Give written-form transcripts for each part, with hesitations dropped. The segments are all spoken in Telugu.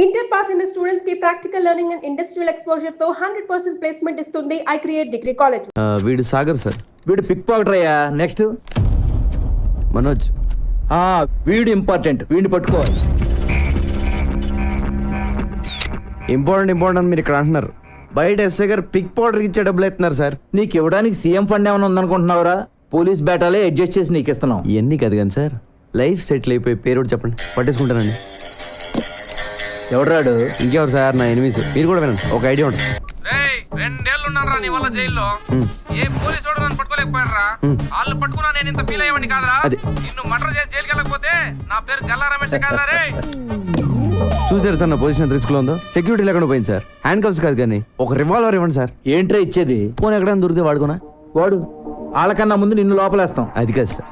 ఇంటర్ పాస్ అయిన స్టూడెంట్స్ కి practical learning and industrial exposure తో 100% ప్లేస్మెంట్ ఇస్తుంది ఐ క్రియేట్ డిగ్రీ కాలేజ్. వీడు సాగర్ సార్. వీడు పిక్ పాకెటర్ అయ్యా. నెక్స్ట్ మనోజ్. వీడు ఇంపార్టెంట్, వీడిని పట్టుకోవాలి. ఇంపార్టెంట్ మీరు ఇక్కడ అంటున్నారు. బయట ఎస్ఐ గారు పిక్ పౌడర్ ఇచ్చే డబ్బులు ఎత్తున్నారు సార్. నీకు ఇవ్వడానికి సీఎం ఫండ్ ఏమైనా ఉందనుకుంటున్నావురా? పోలీస్ బేటాలే అడ్జస్ట్ చేసి నీకు ఇస్తున్నాం. ఇవన్నీ కాదు కానీ సార్, లైఫ్ సెటిల్ అయిపోయి పేరు కూడా చెప్పండి, పట్టేసుకుంటానండి. ఎవడరాడు? ఇంకెవరు సార్, నా ఎనిమిస్. మీరు కూడా వినండి, ఒక ఐడియా ఉంటుంది. 2 ఏళ్ళు ఉన్నారా నీ వల్ల జైల్లో? ఏ పోలీసు వాడు నన్ను పట్టుకోలేకపోయారా? వాళ్ళు పట్టుకున్నా నేను ఇంత ఫీల్ అయ్యేవాడిని కాదురా. నిన్ను మర్డర్ చేసి జైలుకి వెళ్ళకపోతే నా పేరు గల్లా రమేష్ కాదురా రే. చూసారు సార్ నా పొజిషన్ రిస్క్ లో ఉందో. సెక్యూరిటీ లేకుండా పోయింది సార్. హ్యాండ్ కప్స్ కాదు కానీ ఒక రివాల్వర్ ఇవ్వండి సార్. ఏంట్రా ఇచ్చేది? ఫోన్ ఎక్కడైనా దొరికితే వాడుకోనా? వాడు వాళ్ళకన్నా ముందు నిన్ను లోపలేస్తాం. అది కాదు సార్,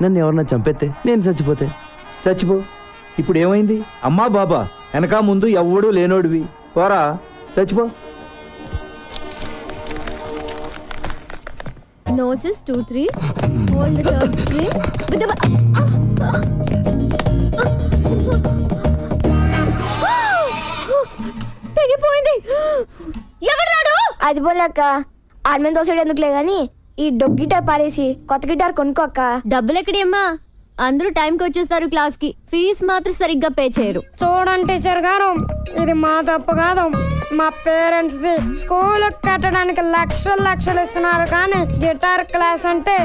నన్ను ఎవరన్నా చంపేస్తే నేను చచ్చిపోతే. చచ్చిపో. ఇప్పుడు ఏమైంది? అమ్మా బాబా వెనక ముందు ఎవడు లేనోడివి. పోరా చచ్చిపో. Notice 2, 3. Hold the third string with the. తెగిపోయింది. ఎవరాడు? అది పోలేక ఆర్మీ తోసాడు ఎందుకులే గాని ఈ డొగ్ గిటార్ పారేసి కొత్త గిటార్ కొనుక్కోక్క. డబ్బులు ఎక్కడమ్మా? అందరూ టైంకి వచ్చేస్తారు క్లాస్ కి. ఫీజు మాత్రం సరిగ్గా పే చేయరు. చూడండి టీచర్ గారు, ఇది మా తప్పు కాదు, మా పేరెంట్స్ ది. స్కూల్ కట్టడానికి లక్షలు ఇస్తున్నారు కానీ గిటార్ క్లాస్ అంటే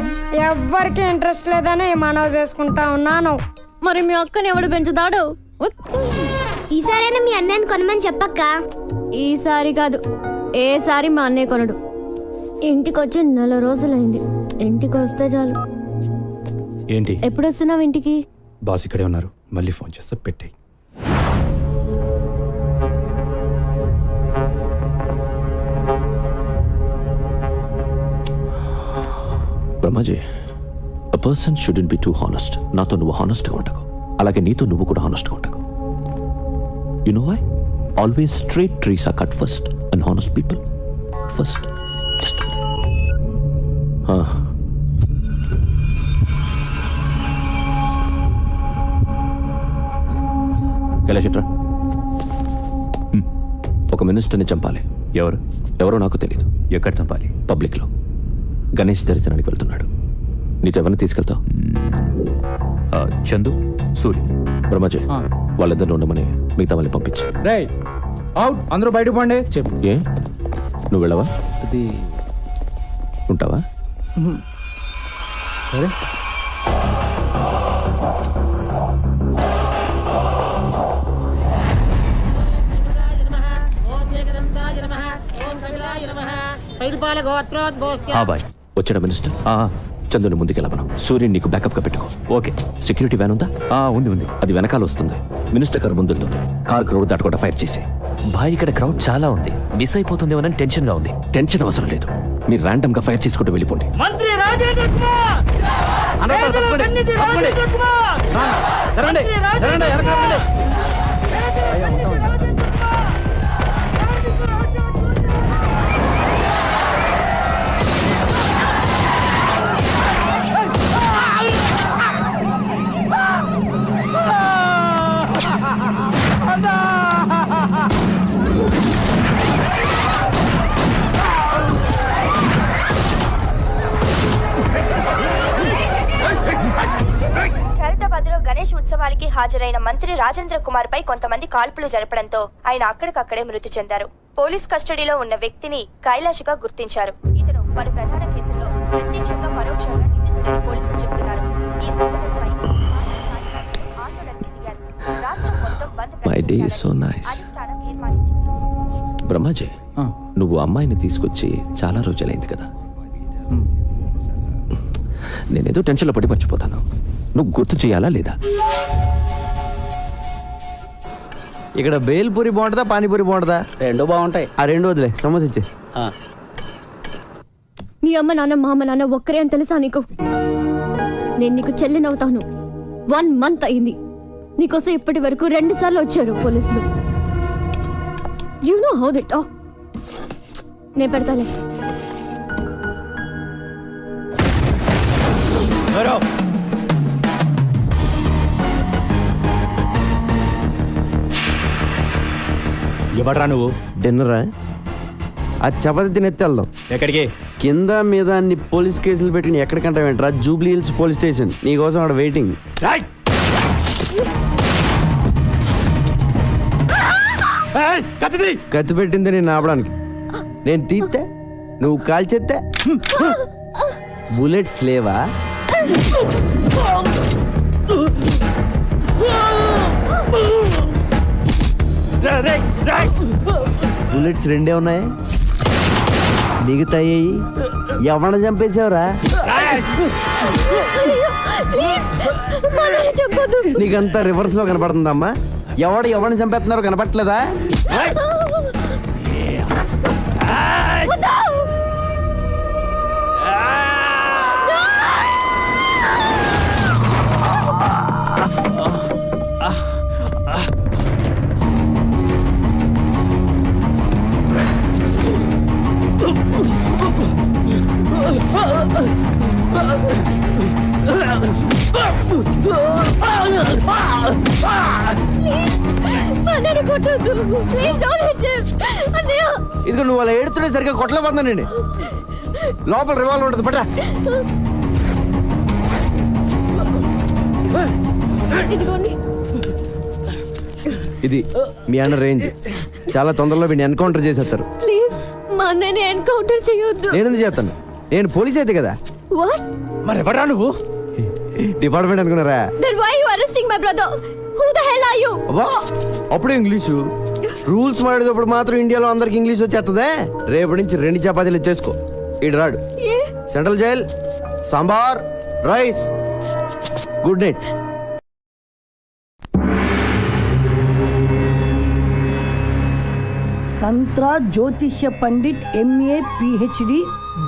ఎవ్వరికి ఇంట్రెస్ట్ లేదని మనవి చేసుకుంటా ఉన్నాను. మరి మీ అక్కని ఎవడు పెంచుతాడు? ఈసారైనా మీ అన్నయ్యని కొనమని చెప్పక్క. ఈసారి కాదు, ఏసారి మా అన్నయ్య కొనడు. ఇంటికి వచ్చి 4 రోజులైంది. ఇంటికి వస్తే చాలు. ఏంటి? ఎప్పుడు వస్తున్నావు ఇంటికి? బాస్ ఇక్కడే ఉన్నారు, మళ్ళీ ఫోన్ చేస్తా, పెట్టేయి. Brahmaji, a person shouldn't be too honest. నాతో నువ్వు హానెస్ట్గా ఉండకు, అలాగే నీతో నువ్వు కూడా హానెస్ట్గా ఉండకు. You know why? Always straight trees are cut first and honest people first. Just కైలాషట్రా, ఒక మినిస్టర్ని చంపాలి. ఎవరో నాకు తెలియదు. ఎక్కడ చంపాలి? పబ్లిక్లో. గణేష్ దర్శనానికి వెళ్తున్నాడు. నీతో ఎవరిని తీసుకెళ్తావు? చందు, సూరి. బ్రహ్మాజీ, వాళ్ళిద్దరిలో ఉండమని మిగతా వాళ్ళని పంపించు. రేయ్ అవుట్, అందరూ బయటకు పోండి. చెప్పు. ఏ నువ్వు వెళ్ళవా? అది ఉంటావా? సరే. వచ్చాడా మినిస్టర్? చందుని ముందుకెళ్ళమను. సూర్యుని నీకు బ్యాకప్ గా పెట్టుకో. ఓకే. సెక్యూరిటీ వ్యాన్ ఉందా? ఉంది. అది వెనకాల వస్తుంది. మినిస్టర్ కారు ముందు వెళ్తుంది. కార్ రోడ్ దాటకుండా ఫైర్ చేసి. భాయ్, ఇక్కడ క్రౌడ్ చాలా ఉంది, మిస్ అయిపోతుందేమోనని టెన్షన్ గా ఉంది. టెన్షన్ అవసరం లేదు, మీరు ర్యాండమ్ గా ఫైర్ చేసుకుంటూ వెళ్ళిపోండి. మంత్రి రాజేంద్ర కుమార్! ఖైరతాబాద్లో గణేష్ ఉత్సవానికి హాజరైన మంత్రి రాజేంద్ర కుమార్ పై కొంతమంది కాల్పులు జరపడంతో ఆయన అక్కడికక్కడే మృతి చెందారు. పోలీస్ కస్టడీలో ఉన్న వ్యక్తిని కైలాష్గా గుర్తించారు. ఇతను పలు ప్రధాన కేసుల్లో ప్రత్యక్షంగా పరోక్షంగా నిందితుడని పోలీసులు చెబుతున్నారు. ఈ సంఘటనపై ఆందోళనకి దిగారు. రాష్ట్రం మొత్తం బంద్ అధిష్టానం తీర్మానించింది. బ్రహ్మాజీ, నువ్వు అమ్మాయిని తీసుకొచ్చి చాలా రోజులైంది కదా. నేనేదో టెన్షన్లో పడి మర్చిపోతాను. నువ్వు గుర్తు చేయాలా లేదా? ఇక్కడ బేల్పూరి బాగుంటుందా, పానీపూరి బాగుంటుందా? రెండు బాగుంటాయి. ఆ రెండు వదిలే, సమోసా ఇచ్చే. నీ అమ్మ నాన్న మా అమ్మ నాన్న ఒక్కరే అని తెలుసా నీకు? నేను నీకు చెల్లినవుతాను. 1 month అయింది. నీకోసం ఇప్పటి వరకు 2 సార్లు వచ్చారు పోలీసులు. You know how they talk. నేను పెడతాలే. ఎవడ్రా నువ్వు? డిన్నరా? ఆ చపాతి తినెత్తి వెళ్దాం. ఎక్కడికి? కింద మీద అన్ని పోలీస్ కేసులు పెట్టి ఎక్కడికంటా వెంటరా? Jubilee Hills police station. నీకోసం అక్కడ వెయిటింగ్. కత్తి పెట్టింది నేను ఆపడానికి. నేను తీస్తే నువ్వు కాల్చేస్తే బుల్లెట్స్ లేవా? బుల్లెట్స్ రెండే ఉన్నాయి, మిగతాయి ఎవరిని చంపేశావురా? నీకంతా రివర్స్ లో కనపడుతుందమ్మా. ఎవరిని చంపేస్తున్నారో కనపట్లేదా? ఇదిగో నువ్వు అలా ఏడుతుంటే సరిగ్గా కొట్టలేకపోతున్నానండి. లోపల రివాల్వర్ ఉంటుంది, పట్రా. ఇది మీ అన్న రేంజ్. చాలా తొందరలో వీడిని ఎన్కౌంటర్ చేసేస్తారు. ప్లీజ్ మా అన్నని ఎన్కౌంటర్ చేయొద్దు. నేను చేస్తాను, నేను పోలీస్ అయితే కదా. వాట్? మరి ఎవరా నువ్వు? డిపార్ట్మెంట్ అనుకున్నారా? Then why you arresting my brother? Who the hell are you? అబ్బా, అప్పుడు ఇంగ్లీషు రూల్స్ మాడేటప్పుడు మాత్రం ఇండియాలో అందరికి ఇంగ్లీష్ వచ్చేస్తుందే. రేపటి నుంచి 2 చపాతీలు చేసుకో. ఇటు రాడు. Central jail, sambar, rice. Good night. తంత్ర జ్యోతిష్య pandit MA PhD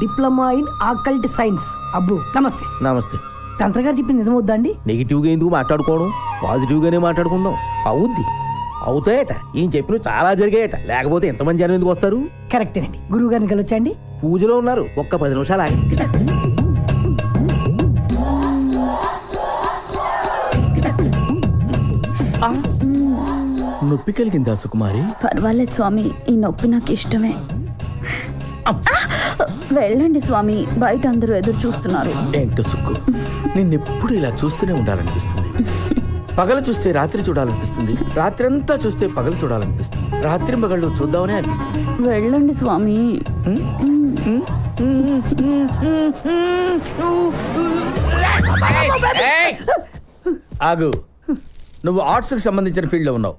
diploma in occult science. అబ్బు నమస్తే. నమస్తే. తంత్ర గారు చెప్పింది నిజమవుద్దా అండి? నెగిటివ్గా ఎందుకు మాట్లాడుకోవడం, పాజిటివ్గానే మాట్లాడుకుందాం. అవుద్ది, అవుతాయట. ఈయన చెప్పిన చాలా జరిగాయట, లేకపోతే ఎంతమంది జనం ఎందుకు వస్తారు? కరెక్టేనండి. గురువు గారిని కలవచ్చండి? పూజలో ఉన్నారు, ఒక్క 10 నిమిషాలు ఆగి. నొప్పి కలిగిందా సుకుమారి? పర్వాలేదు స్వామి, ఈ నొప్పి నాకు ఇష్టమే. వెళ్ళండి స్వామి, బయట అందరూ ఎదురు చూస్తున్నారు. ఏంటో సుక్కు, నిన్నెప్పుడు ఇలా చూస్తూనే ఉండాలనిపిస్తుంది. పగలు చూస్తే రాత్రి చూడాలనిపిస్తుంది, రాత్రి అంతా చూస్తే పగలు చూడాలనిపిస్తుంది, రాత్రి పగళ్ళు చూద్దామనే అనిపిస్తుంది. వెళ్ళండి స్వామి. ఆగు, నువ్వు ఆర్ట్స్కి సంబంధించిన ఫీల్డ్లో ఉన్నావు.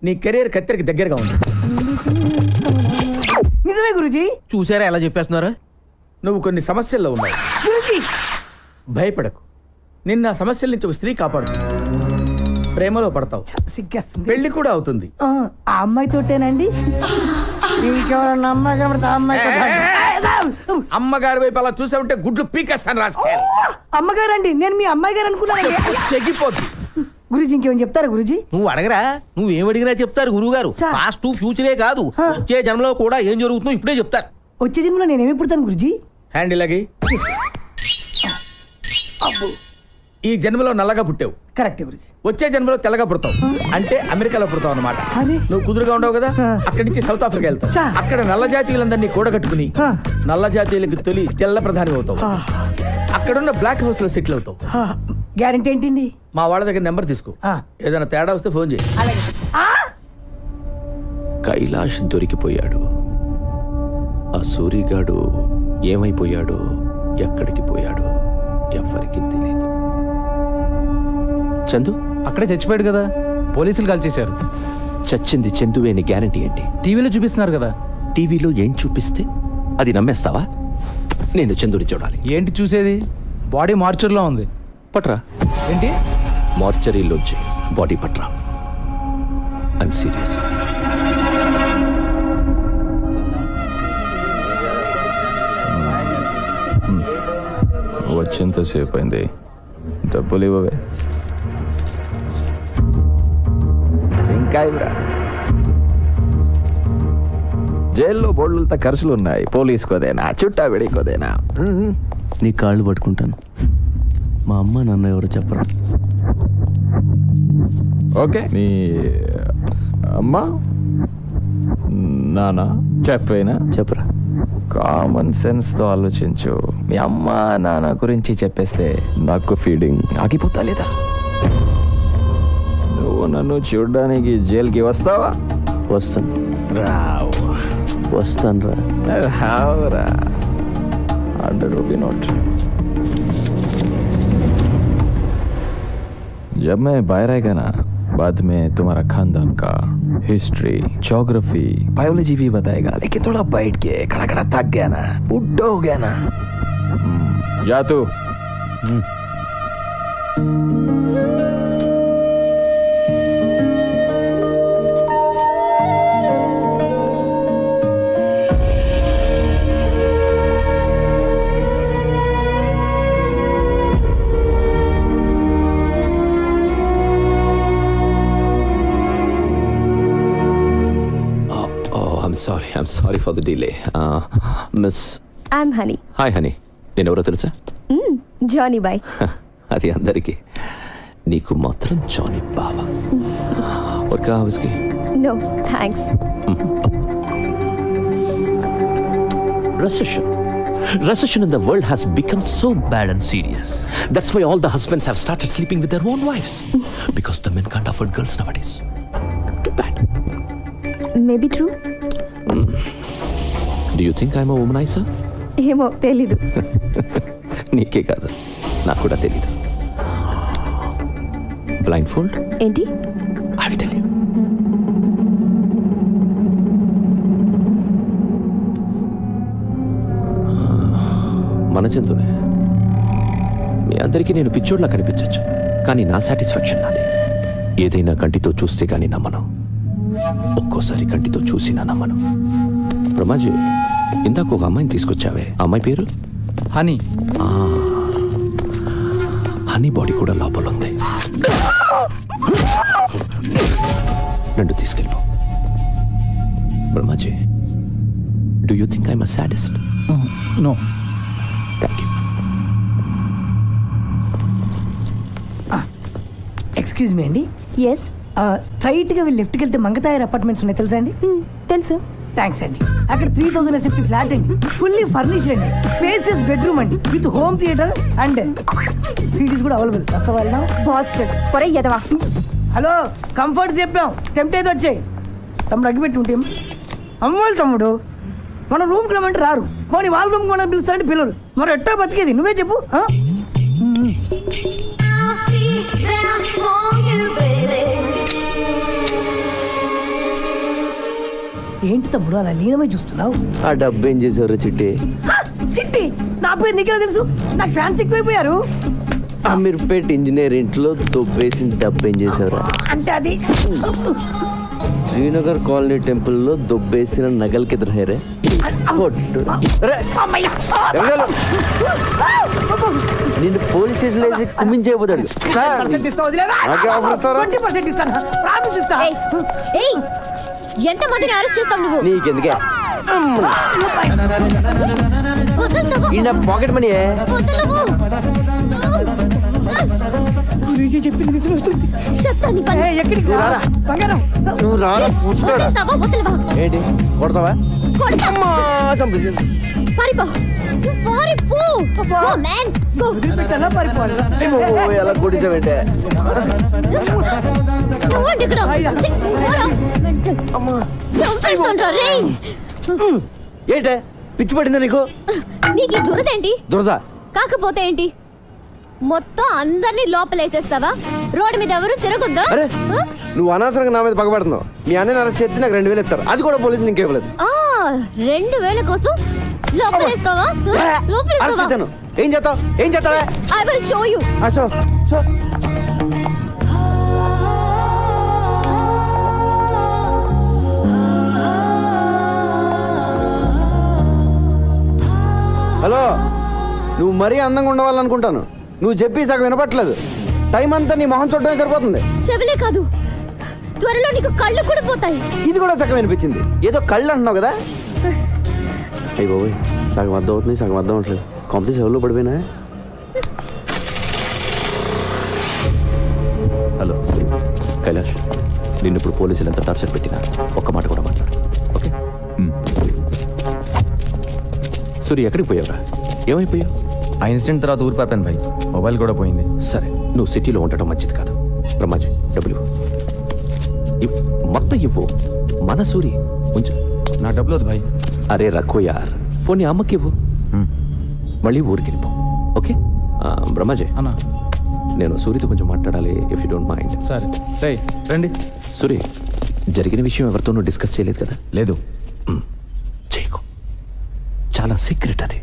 నీ కెరీర్ కత్తెరకి దగ్గరగా ఉంది. నిజమే గురుజీ. చూసారా ఎలా చెప్పేస్తున్నారా? నువ్వు కొన్ని సమస్యల్లో ఉన్నావు. భయపడకు, నిన్న ఆ సమస్యల నుంచి ఒక స్త్రీ కాపాడు. ప్రేమలో పడతావు, సిగ్గేస్తుంది. పెళ్లి కూడా అవుతుంది. ఆ అమ్మాయితోటేనండి? ఇంకెవరన్నా అమ్మాయి కనబడితే అమ్మగారి వైపు అలా చూసావుంటే గుడ్లు పీకేస్తాను రాసుకే. అమ్మగారండి, నేను మీ అమ్మాయి గారు అనుకున్నాను. తెగిపోద్ది. గురుజీ ఇంకేమైనా చెప్తారా గురుజీ? నువ్వు అడగరా, నువ్వేం అడిగినా చెప్తారు గురువు గారు. పాస్ట్ ఫ్యూచరే కాదు, వచ్చే జన్మలో కూడా ఏం జరుగుతుందో ఇప్పుడే చెప్తారు. వచ్చే జన్మలో నేనేమి పుడతాను గురుజీ? హ్యాండిల్ అగి. ఈ జన్మలో నల్లగా పుట్టావు, కరెక్ట్ గురుజీ. వచ్చే జన్మలో తెల్లగా పుడతావు, అంటే అమెరికాలో పుడతావు అన్నమాట. నువ్వు కుదురుగా ఉండవు కదా, అక్కడి నుంచి సౌత్ ఆఫ్రికా వెళ్తావు. అక్కడ నల్ల జాతీయులందరినీ కూడగట్టుకుని నల్ల జాతీయులకు తొలి తెల్ల ప్రధాని అవుతావు. అక్కడున్న బ్లాక్ హౌస్ లో సెటిల్ అవుతావు. గ్యారెంటీ ఏంటండి? మా వాళ్ళ దగ్గర నెంబర్ తీసుకో, ఏదైనా తేడా వస్తే ఫోన్ చేయి. కైలాష్ దొరికిపోయాడు. ఆ సూరిగాడు ఏమైపోయాడో, ఎక్కడికి పోయాడో ఎవరికి తెలియదు. చందు అక్కడే చచ్చిపోయాడు కదా, పోలీసులు కాల్ చేశారు. చచ్చింది చందువే అని గ్యారంటీ ఏంటి? టీవీలో చూపిస్తున్నారు కదా. టీవీలో ఏం చూపిస్తే అది నమ్మేస్తావా? నేను చందుని చూడాలి. ఏంటి చూసేది? బాడీ మార్చర్లో ఉంది. పట్రా. ఏంటి? మార్చరీలోంచి బాడీ పట్రా. I'm serious. వచ్చేంతసేపు అయింది, డబ్బులు ఇవ్వవే. ఇంకా ఇవ్వరా? జైల్లో బోర్డులతో ఖర్చులు ఉన్నాయి. పోలీసుకోదేనా, చుట్టా వెడికోదేనా? నీ కాళ్ళు పట్టుకుంటాను. మా అమ్మ నాన్న ఎవరు చెప్పరా? ఓకే. నీ అమ్మ నానా చెప్పేనా చెప్పరా. కామన్ సెన్స్ తో ఆలోచించు. మీ అమ్మ నాన్న గురించి చెప్పేస్తే నాకు ఫీడింగ్ ఆగిపోతా లేదా? నువ్వు నన్ను చూడడానికి జైలుకి వస్తావా? వస్తాను. రావు. వస్తాను రా. రావురా. 100 रुपये नोट. जब मैं बाहर आएगा ना, बाद में तुम्हारा खानदान का हिस्ट्री, ज्योग्राफी, बायोलॉजी भी बताएगा. लेकिन थोड़ा बैठ के खड़ा खड़ा थक गया ना, बुढ़ा हो गया ना. जा तू. I'm sorry for the delay. Miss. I'm Honey. Hi, Honey. నేను ఎవరో తెలుసా? Johnny boy. అది అందరికీ. నీకు మాత్రం జానీ బావా. और क्या है उसकी? No, thanks. Recession in the world has become so bad and serious. That's why all the husbands have started sleeping with their own wives. Because the men can't afford girls nowadays. Too bad. Maybe true. Do you think I'm a womanizer? ఏమో తెలీదు. నీకే కాదు, నాకు కూడా తెలీదు. బ్లైండ్ ఫోల్డ్ ఏంటి? I will tell you. మన జంతువులే. మీ అందరికీ నేను పిచ్చోడ్లా కనిపించచ్చు, కానీ నా సాటిస్ఫాక్షన్ నాది. ఏదైనా కంటితో చూస్తే కానీ నమ్మను, ఒక్కోసారి కంటితో చూసినా నమ్మను. రమాజీ, ఇందాక ఒక అమ్మాయిని తీసుకొచ్చావే, అమ్మాయి పేరు? హనీ. హనీ బాడీ కూడా లోపల ఉంది. నన్ను తీసుకెళ్ళిపో. Brahmaji, do you think I'm a sadist? No. Thank you. Excuse me అండి. ఎస్. స్ట్రైట్గా వెళ్ళి లెఫ్ట్కి వెళ్తే మంగతాయర్ అపార్ట్మెంట్స్ ఉన్నాయి తెలుసా అండి? తెలుసు. థ్యాంక్స్ అండి. అక్కడ 3000 SFT ఫ్లాట్ అండి, ఫుల్లీ ఫర్నిష్డ్ అండి, స్పేసియస్ బెడ్రూమ్ అండి, with home theatre and cities కూడా అవైలబుల్. వస్తావా? బాస్టర్డ్ పొర ఎదవా. హలో, కంఫర్ట్ చెప్పాం, టెంప్ట్ అయితే వచ్చాయి. తమ్ముడు అగ్గిపెట్టి ఉంటే అమ్మోళ్ళు తమ్ముడు మన రూమ్కి రమ్మంటే రారు, పోనీ వాళ్ళ రూమ్కి మనం పిలుస్తారంటే పిల్లరు. మరి ఎట్టా బతికేది నువ్వే చెప్పు. ఏంటి తమ్ముడు అలా లీనమై చూస్తున్నావు? ఆ డబ్బు ఏం చేసావురా చిట్టి? చిట్టి నా పేరు నీకెలా తెలుసు? నాకు ఫ్యాన్స్ ఎక్కువైపోయారు. అమీర్పేట్ ఇంజనీర్ ఇంట్లో దొబ్బేసిన డబ్బు ఏం చేసావురా? అంటే అది శ్రీనగర్ కాలనీ టెంపుల్లో దొబ్బేసిన నగలకి ఎదురు హేరే. నిన్ను పోలీస్ స్టేషన్ వేసి కుమ్మించేయబోతాడు. ఎంత మందిని అరెస్ట్ చేస్తావు నువ్వు? నీకెందుకే? పాకెట్ మనీ చెప్పింది నిజం వస్తుంది. నువ్వు రారా? ఏంటి కొడతావా? ఎలా కొట్టించావంటే ఏంటే పిచ్చి పడిందా నీకు? నీకు దురదేంటి? దురద కాకపోతే ఏంటి? మొత్తం అందరినీ లోపలేసేస్తావా? రోడ్డు మీద ఎవరు తిరగొద్దా? నువ్వు అనవసరంగా నా మీద పగబడుతున్నావు. మీ అన్నని అరెస్ట్ చేస్తే నాకు 2000 ఇస్తారు, అది కూడా పోలీసులు ఇంకేవ్వలేదు. 2000 కోసం లోపలేస్తావా? ఏం చేస్తావు? ఏం చేస్తావా? I will show you. Hello, నువ్వు మరీ అందంగా ఉండవాలనుకుంటాను. నువ్వు చెప్పి సగం వినపట్లేదు. టైం అంతా నీ మొహం చూడటమే సరిపోతుంది. చెవిలే కాదు, త్వరలో నీకు కళ్ళు కూడా పోతాయి. ఇది కూడా సగం వినిపించింది. ఏదో కళ్ళు అంటున్నావు కదా? అయ్యి బాబోయ్, సగం అర్థం అవుతుంది, సగం అర్థం అవట్లేదు. కాంపిటీ సెవెల్లో పడిపోయినా. హలో కైలాష్, నిన్ను ఇప్పుడు పోలీసులు ఎంత టార్చర్ పెట్టినా ఒక్క మాట కూడా మాట్లాడు, ఓకే? సూర్య ఎక్కడికి పోయావురా? ఏమైపోయావు? ఆ ఇన్సిడెంట్ తర్వాత ఊరు పాపాను భాయ్, మొబైల్ కూడా పోయింది. సరే, నువ్వు సిటీలో ఉండటం మంచిది కాదు. బ్రహ్మాజీ, డబ్బులు మొత్తం ఇవ్వు. మన సూరి ఉంచు. నా డబ్బులు వద్దు భాయ్. అరే రఖో యార్, పోనీ అమ్మకి ఇవ్వు. మళ్ళీ ఊరికి వెళ్ళిపో. ఓకే బ్రహ్మాజీ అన్నా, నేను సూరితో కొంచెం మాట్లాడాలి, ఇఫ్ యూ డోంట్ మైండ్. సరే రేయ్ రండి. సూరి, జరిగిన విషయం ఎవరితోనూ డిస్కస్ చేయలేదు కదా? లేదు. చేయకు, చాలా సీక్రెట్ అది,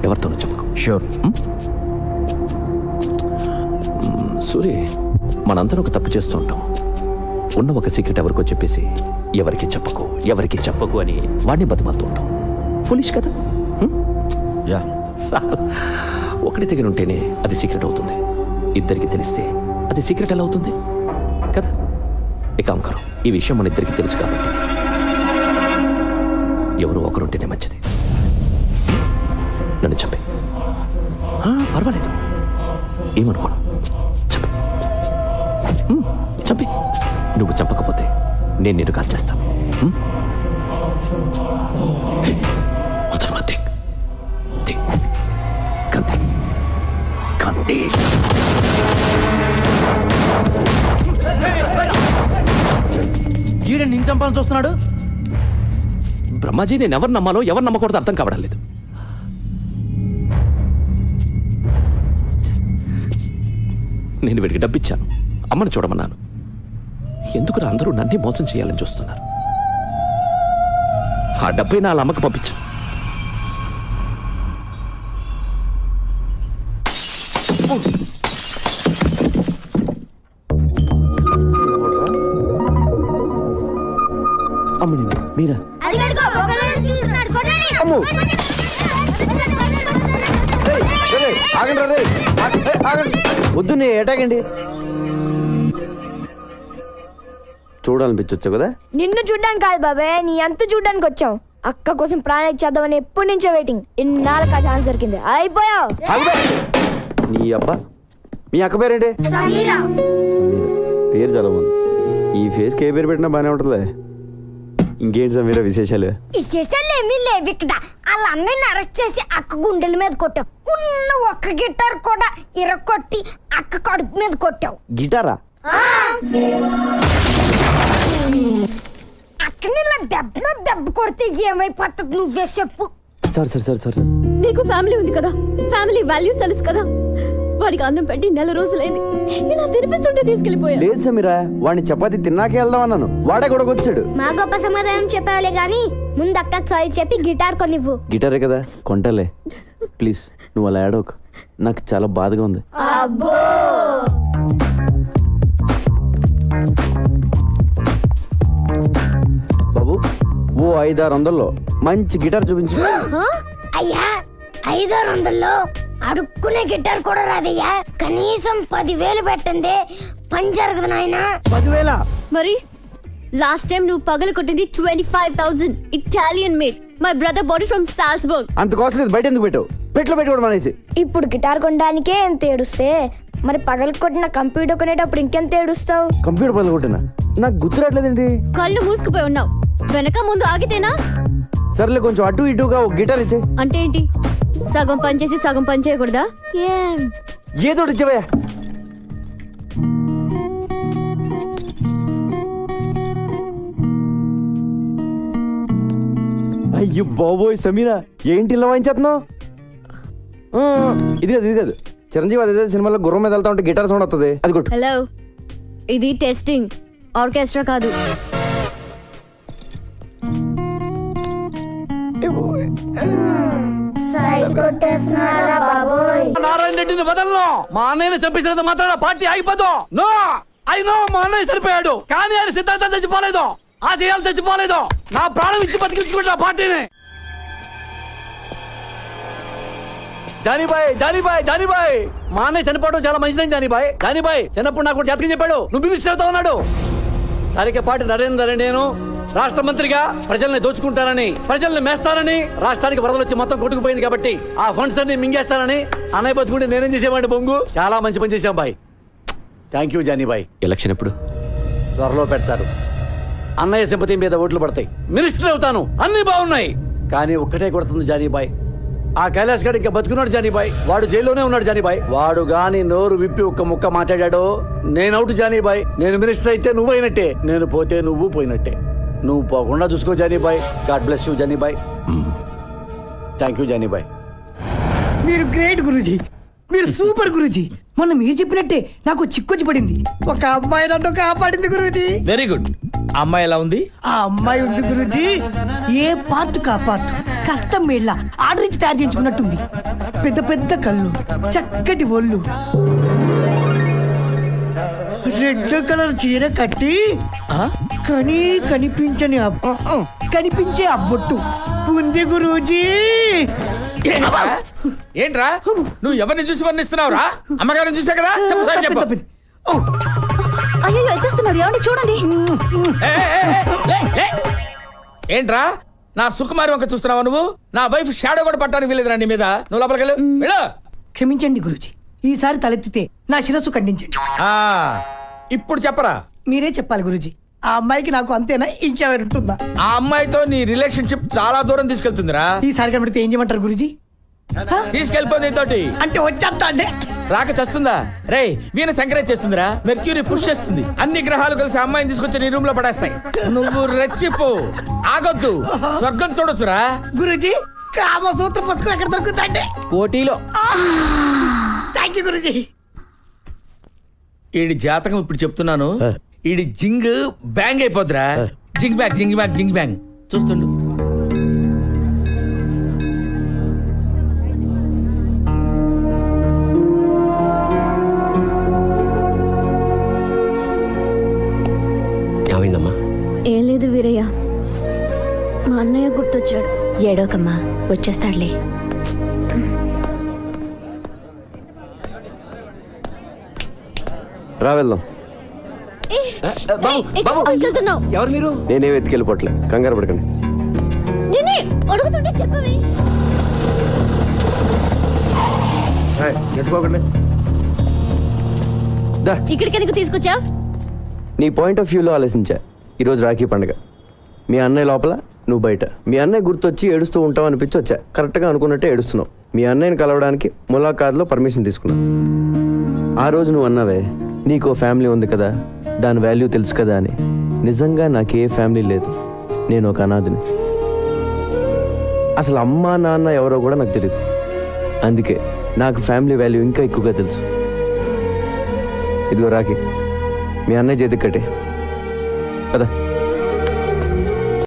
ఎవరితోనూ చెప్పకు. షూర్. సూరి, మనందరం ఒక తప్పు చేస్తూ ఉంటాం. ఉన్న ఒక సీక్రెట్ ఎవరికో చెప్పేసి ఎవరికి చెప్పకు అని వాడిని బతిమాలుతూ ఉంటాం. ఫులిష్ కదా? యా. ఒకటి దగ్గర ఉంటేనే అది సీక్రెట్ అవుతుంది, ఇద్దరికి తెలిస్తే అది సీక్రెట్ ఎలా అవుతుంది కదా? ఇక అంకరు, ఈ విషయం మన ఇద్దరికి తెలుసు కాబట్టి ఎవరు ఒకరుంటేనే మంచిది. నన్ను చెప్పే, పర్వాలేదు, ఏమనుకోను, చెప్పే. చెప్పి నువ్వు చెప్పకపోతే నేను నిన్ను కాల్ చేస్తాను. ఈడని నేను చంపాలని చూస్తున్నాడు. బ్రహ్మాజీ, నేను ఎవరు నమ్మాలో ఎవరు నమ్మకూడదు అర్థం కావడం లేదు. నేను వీడికి డబ్బిచ్చాను, అమ్మని చూడమన్నాను. ఎందుకు అందరూ నన్నే మోసం చేయాలని చూస్తున్నారు? ఆ డబ్బై నా అమ్మకి పంపించు. మీరా? వద్దు, నీ ఏటాగండి. చూడాలనిపించొచ్చు కదా? నిన్ను చూడ్డానికి కాదు బాబాయ్, నీ అంత చూడ్డానికి వచ్చాం. అక్క కోసం ప్రాణం ఇచ్చేద్దామని ఎప్పటి నుంచో వెయిటింగ్. ఇన్నాళ్ళకి ఆ ఛాన్స్ దొరికింది, అయిపోయావు. నీ అబ్బా, మీ అక్క పేరేంటి? పేరు చాలా బాగుంది. ఈ ఫేస్కి ఏ పేరు పెట్టినా బాగానే ఉంటుందా? ఇంకేంటి సమీరా విశేషాలు? విశేషాలు ఏమీ లేవు ఇక్కడ. వాళ్ళ అన్నయ్యని అరెస్ట్ చేసి అక్క గుండెల మీద కొట్టావు. ఉన్న ఒక్క గిటార్ కూడా ఇరగొట్టి అక్క కడుపు మీద కొట్టావు. గిటారా? అక్కని ఇలా దెబ్బ కొడితే ఏమైపోతుంది నువ్వే చెప్పు. సార్ నీకు ఫ్యామిలీ ఉంది కదా, ఫ్యామిలీ వాల్యూస్ తెలుసు కదా. వాడికి అన్నం పెట్టి 4 రోజులైంది, ఇలా తినిపిస్తుంటే తీసుకెళ్లిపోయా. లేదు సమీరా, వాడిని చపాతి తిన్నాకే వెళ్దాం అన్నాను, వాడే కూడా వచ్చాడు. మా గొప్ప సమాధానం చెప్పాలే గాని ముందు అక్కకి సారీ చెప్పి గిటార్ కొనివ్వు. గిటారే కదా, కొంటలే. ప్లీజ్ నువ్వు అలా ఏడవకు, నాకు చాలా బాధగా ఉంది. బాబు, ఓ 500-600 మంచి గిటార్ చూపించు. అయ్యా 500-600 అడుక్కునే గిటార్ కూడా రాదయ్యా. కనీసం 10,000 పెట్టండి, పని జరగదు నాయనా. 10,000? మరి లాస్ట్ టైం నువ్వు పగలు కొట్టింది 25,000 Italian made. My brother body from Salzburg. అంత కాస్ట్ లేదు, బయట ఎందుకు పెట్టావు? పెట్లో పెట్టుకోవడం అనేసి. ఇప్పుడు గిటార్ కొనడానికే ఎంత ఏడుస్తే మరి పగలు కొట్టిన కంప్యూటర్ కొనేటప్పుడు ఇంకెంత ఏడుస్తావు? కంప్యూటర్ పగలు కొట్టినా? నాకు గుర్తురాట్లేదండి. కళ్ళు మూసుకుపోయి ఉన్నావు, వెనక ముందు ఆగితేనా? సర్లే, కొంచెం అటు ఇటుగా ఒక గిటార్ ఇచ్చే. అంటే ఏంటి, సగం పని చేసి సగం పని చేయకూడదా? ఏదో ఇచ్చేవయ్యా. అయ్యో బాబోయ్ సమీరా, ఏంటి ఇలా వాయించేస్తున్నావు? ఇది కాదు, చిరంజీవి అదే సినిమాలో గుర్రం మీద వెళ్తా ఉంటే గిటార్ సౌండ్ వస్తుంది, అది కొట్టు. హలో, ఇది టెస్టింగ్, ఆర్కెస్ట్రా కాదు. నారాయణ రెడ్డిని వదలను. మా అన్నయ్యని చంపేసినంత మాత్రాన పార్టీ ఆగిపోదు. నో, ఐ నో, మా అన్నయ్య చనిపోయాడు, కానీ ఆయన సిద్ధాంతం చచ్చిపోలేదు, ఆశయాలు చచ్చిపోలేదు. నా ప్రాణం ఇచ్చి బతికించుకుంటా పార్టీని. జానీబాయ్, మా అన్నయ్య చనిపోవడం చాలా మంచిదని జానీబాయ్ చిన్నప్పుడు నాకు జాతకం చెప్పాడు, నువ్వు మినిస్టర్ అవుతా ఉన్నాడు. తరికపాటి నరేందర్ నేను రాష్ట్ర మంత్రిగా ప్రజల్ని దోచుకుంటానని, ప్రజల్ని మేస్తానని, రాష్ట్రానికి వరదలు వచ్చి మొత్తం కొట్టుకుపోయింది కాబట్టి ఆ ఫండ్స్ అన్ని మింగేస్తానని అన్నయ్య బతుకుంటే నేనేం చేసేవాడిని? బొంగు, చాలా మంచి పని చేశాం boy. Thank you Johnny boy. Election ఎప్పుడు? త్వరలో పెడతారు. అన్నయ్య సింపతి మీద ఓట్లు పడతాయి, మినిస్టర్ అవుతాను, అన్ని బాగున్నాయి. కానీ ఒక్కటే కొడుతుంది జానీబాయ్, ఆ కైలాష్ గారు ఇంకా బతుకున్నాడు జానీబాయ్. వాడు జైల్లోనే ఉన్నాడు జానీబాయ్. వాడు గాని నోరు విప్పి ఒక్క ముక్క మాట్లాడాడో నేను అవుట్ జానీబాయ్. నేను మినిస్టర్ అయితే నువ్వు అయినట్టే, నేను పోతే నువ్వు పోయినట్టే. నువ్వు పోకుండా చూసుకో Jani Bhai. God bless you Jani Bhai. Thank you Jani Bhai. మీరు గ్రేట్ గురూజీ, మీరు సూపర్ గురూజీ. మొన్న మీరు చెప్పినట్టే నాకు చిక్కొచ్చి పడింది. ఒక అమ్మాయి నన్ను కాపాడింది గురూజీ. Very good. అమ్మాయి ఎలా ఉంది? ఆ అమ్మాయి ఉంది గురూజీ, ఏ పార్ట్ కా పార్ట్ కష్టం మేళ్ళ ఆర్డర్ ఇచ్చి తయారు చేయించుకున్నట్టుంది. పెద్ద పెద్ద కళ్ళు, చక్కటి ఒళ్ళు, రెడ్ కలర్ చీర కట్టి కనిపించని కనిపించే అబ్బొట్టు ఉంది గురూజీ. ఏంట్రా నువ్వు ఎవరిని చూసి వర్ణిస్తున్నావురా? అమ్మగారిని చూసా కదా. చెప్పు. అయ్యో ఎత్తేస్తున్నాడు, ఏమండి చూడండి. ఏంట్రా నా సుకుమారి వంక చూస్తున్నావా నువ్వు? నా వైఫ్ షాడో కూడా పట్టడానికి వెళ్ళేదిరా నీ మీద. నువ్వు లోపలికి వెళ్ళు. క్షమించండి గురూజీ, ఈసారి తలెత్తితే నా శిరస్సు ఖండించండి. ఇప్పుడు చెప్పరా? మీరే చెప్పాలి గురూజీ. ఆ అమ్మాయికి నాకు అంతేనా, ఇంకెవరు ఉంటుందా? ఆ అమ్మాయితో నీ రిలేషన్షిప్ చాలా దూరం తీసుకెళ్తుందిరా. ఈసారి కనబడితే ఏం చేయమంటారు గురూజీ? తీసుకెళ్ళిపోయింది తోటి. అంటే వచ్చేస్తా అండి. రాక చస్తుందా? రే వీనస్ ఎంకరేజ్ చేస్తుందిరా. మెర్క్యూరీ పుష్ చేస్తుంది. అన్ని గ్రహాలు కలిసి అమ్మాయిని తీసుకొచ్చి నీ రూమ్ లో పడేస్తాయి. నువ్వు రెచ్చిపో, ఆగొద్దు, స్వర్గం చూడొచ్చురా. గురూజీ కామసూత్ర పుస్తకం ఎక్కడ దొరుకుతాండి? పోటీలో. Thank you Guruji. ఈడి జాతకం ఇప్పుడు చెప్తున్నాను. ఈడి జింగ్ బ్యాంగ్ అయిపోద్దిరా. జింగ్ బ్యాంగ్ జింగ్ బ్యాంగ్ జింగ్ బ్యాంగ్. చూస్తుండు. ఏమైందమ్మా? ఏం లేదు వీరయ్య, మా అన్నయ్య గుర్తొచ్చాడు. ఏడోకమ్మా, వచ్చేస్తాడులే. రా వెళ్దాం. ఎవరు మీరు? నేనే వెతికెళ్ళిపోవట్లే, కంగారు పడకండి. నేనే అడుగుతుంటే చెప్పవే. నెట్టుకోకండి. ఇక్కడికి ఎందుకు తీసుకొచ్చా? నీ పాయింట్ ఆఫ్ వ్యూలో ఆలోచించా. ఈరోజు రాఖీ పండుగ. మీ అన్నయ్య లోపల, నువ్వు బయట. మీ అన్నయ్య గుర్తొచ్చి ఏడుస్తూ ఉంటావు అనిపించి వచ్చా. కరెక్ట్గా అనుకున్నట్టే ఏడుస్తున్నావు. మీ అన్నయ్యని కలవడానికి ములాఖాత్లో పర్మిషన్ తీసుకున్నావు. ఆ రోజు నువ్వు అన్నావే, నీకో ఫ్యామిలీ ఉంది కదా, దాని వాల్యూ తెలుసు కదా అని. నిజంగా నాకే ఫ్యామిలీ లేదు, నేను ఒక అనాథని. అసలు అమ్మా నాన్న ఎవరో కూడా నాకు తెలియదు. అందుకే నాకు ఫ్యామిలీ వాల్యూ ఇంకా ఎక్కువగా తెలుసు. ఇదిగో రాఖీ, మీ అన్నయ్య చేతికి కట్టే కదా.